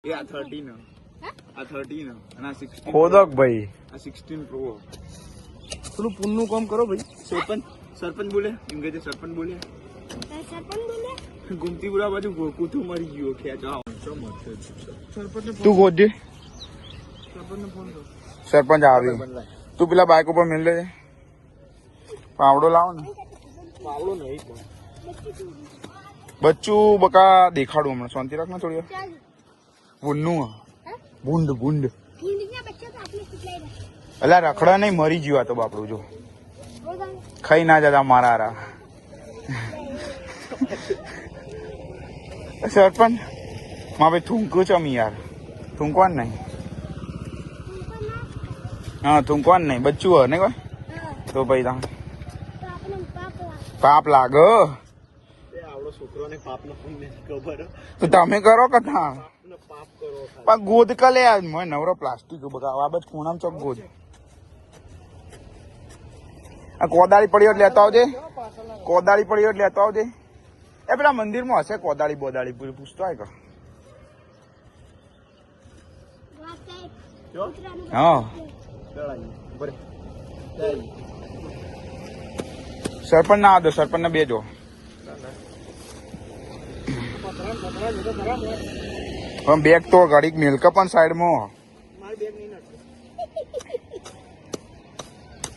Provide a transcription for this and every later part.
ये आ 13 आ 13 અને આ 16 ખોદક ભાઈ આ 16 પ્રો થોડું પુણનું કામ કરો ભાઈ સરપંચ બોલે એમ કે સરપંચ બોલે ગુમતી બુરા બાજુ કૂતું મરી ગયો ખેંચા તું ગોજે સરપંચને ફોન કર સરપંચ આવી તું પેલા બાઈક ઉપર મેલ લેજે પાવડો લાવો ને પાવડો નહીં પણ બચ્ચું બકા દેખાડું હમણાં શાંતિ રાખ ને થોડી ભૂંડ ભૂંડ અલા રખડા નહીં મરી ગયું તો બાપડું જો ખાઈ ના જતા મારા રા સરપંચ માં ભાઈ થૂંકું છે અમી યાર થૂંકવાનું નહીં હા થૂંકવાનું નહીં બચ્ચું હે ને કોઈ તો ભાઈ તમે પાપ લાગ તો તમે કરો કથા પણ ગોદ કલે મને નવરો પ્લાસ્ટિક બગાવ આ બધ ખૂણામ ચોક ગોદ આ કોદાળી પડી એટલે લેતા આવજે કોદાળી પડી એટલે લેતા આવજે એ પેલા મંદિરમાં હશે કોદાળી બોદાળી પૂરી પૂછતો હોય હા સરપંચ ના આવજો સરપંચ ને બેજો બેગ તો ઘડીક મિલ્ક પણ સાઈડમાં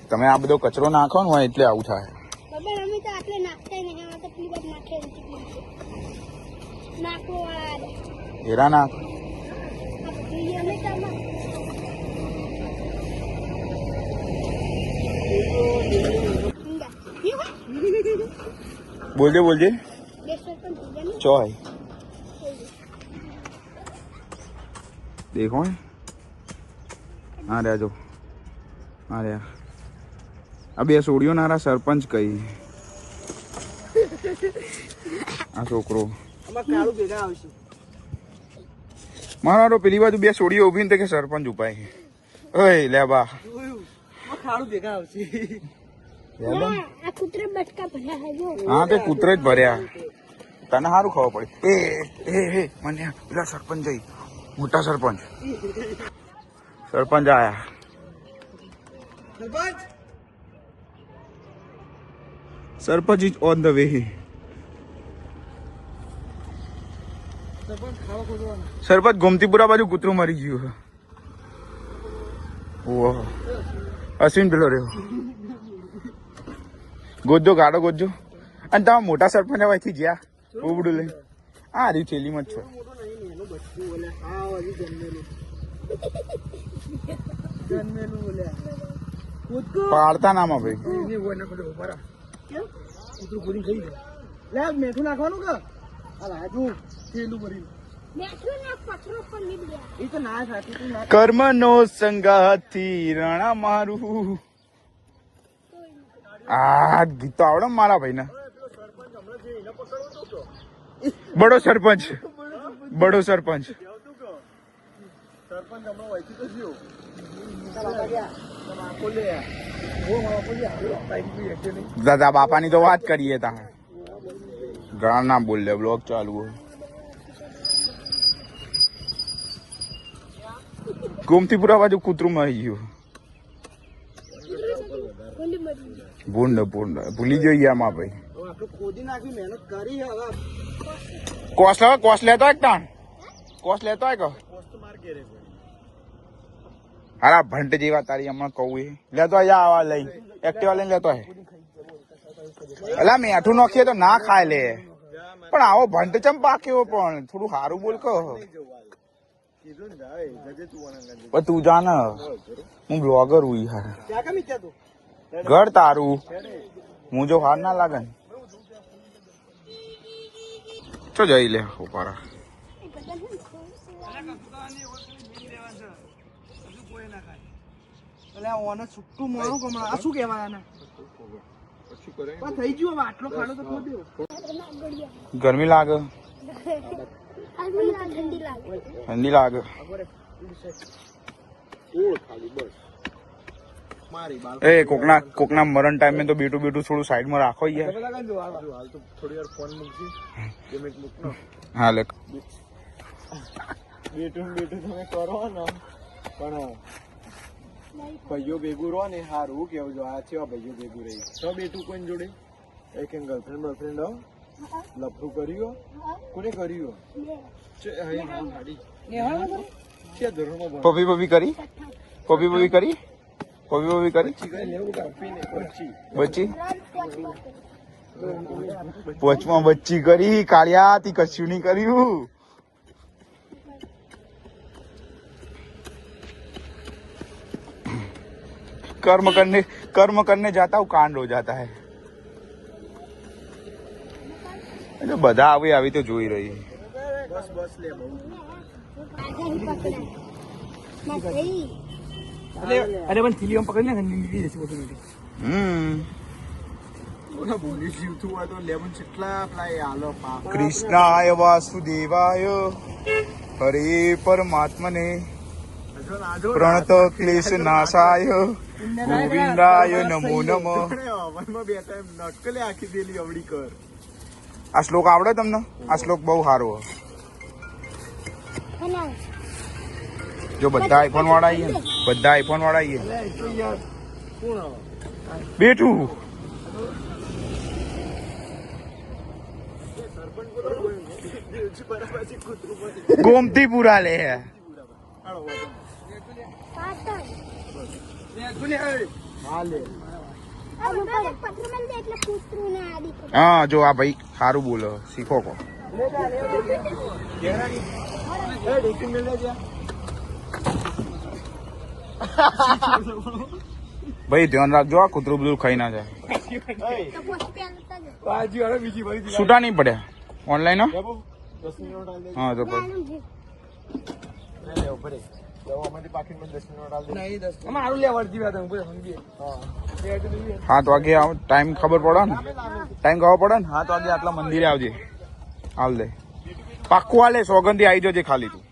તમે આ બધો કચરો નાખો ને હોય એટલે આવું થાય હેરા નાખ બોલજે ચોય देखो हाँ रे जो हाँ रे अब ये सोडियो नारा सरपंच कही आ छोकरो मारा तो पहली बार बे सोडियो उभी ने के सरपंच उपाय ओए ले बा खाड़ू भेगा आवशी आ कुतरे बटका भर्या है जो हां ते कुतरे ज भर्या तने हारू खबर पड़ी ए મને પેલા સરપંચ જઈ मोटा सरपंच आया sarpanch is on the way sarpanch Gomtipura बाजू कुतरू मरी गयो वो अश्विन पेलो रे गोजो गाड़ो गोजो અને તમે મોટા સરપંચ વાયથી જ્યા ઉબડું લઈ આ રી થેલી માં છો પાડતા નામાં ભાઈ મેઠું નાખવાનું કે કર્મ નો સંગાથી રણા મારું આ ગીત આવડે મારા ભાઈ ને બડો સરપંચ દાદા બાપાની તો વાત કરીએ તા ઘણા ના બોલ લે બ્લોગ ચાલુ હોય ગોમતીપુરા બાજુ કૂતરું મરી ગયું ભૂંડ ભૂલી જોઈએ આમાં ભાઈ કોસ લેતો એક તાણ કોસ લેતો હોય હારા ભંટ જેવા તારી હમણાં કહું એ લેતો આવા લઈ એક્ટિવા લઈને લેતો હે અલા મેઠું નાખીએ તો ના ખાય લે પણ આવો ભંટ ચમ પાક્યો પણ થોડું સારું બોલ કહો તું જાન હું બ્લોગર હું યાર ઘર તારું હું જો હાર ના લાગે ચો જઈ લે ઉપારા ગરમી લાગે ઠંડી લાગે એ કોકના મરણ ટાઈમે તો બેટું થોડું સાઈડમાં રાખો યાર હા લે બેટું તમે કરો ને પણ ભાઈઓ ભેગું રહો ને હારું કેવું જો આ છે ભાઈઓ ભેગું રહી તો બેટું કોઈ જોડે એક ગર્લફ્રેન્ડ બોયફ્રેન્ડ લફરું કર્યું કોને કર્યું પપ્પી પપ્પી કરી પપ્પી પપ્પી કરી પપ્પી પપ્પી કરી બચ્ચી પોચમાં બચ્ચી કરી કાળિયા તી કશું નહીં કર્યું कर्म करने जाता हूँ कांड हो जाता है એટલે બધા આવી તો જોઈ રહી બસ લે બહુ અરે પણ થીલીઓ પકડી ને નીકળી જશે ઓટોમેટિક ઓલા બોલી જીવતું હોય તો લેમન કેટલા પ્લાય આલો પા કૃષ્ણાય વાસુદેવાય હરે પરમાત્મને પ્રણત ક્લેશ નાશાય ગોવિંદાય નમો નમઃ મનમાં બે ટાઈમ નટકલે આખી દેલી અવળી કર આ શ્લોક આવડે તમને આ શ્લોક બહુ સારો જો બધા આઈફોન વાળા આવીએ ને બધા આઈફોન વાળા આવીએ બેઠું ગોમતીપુરા લે હા જો આ ભાઈ સારું બોલો શીખો કો ભાઈ ધ્યાન રાખજો આ કૂતરું બધું ખાઈ ના જાય છૂટા નહીં પડ્યા ઓનલાઈન હા તો પછી હાથ વાગે ટાઈમ ખબર પડે ને ટાઈમ ખબર પડે ને 7 વાગે આટલા મંદિરે આવજે હાલ દે પાક્કું હાલે સોગંદી આવી જજે ખાલી તું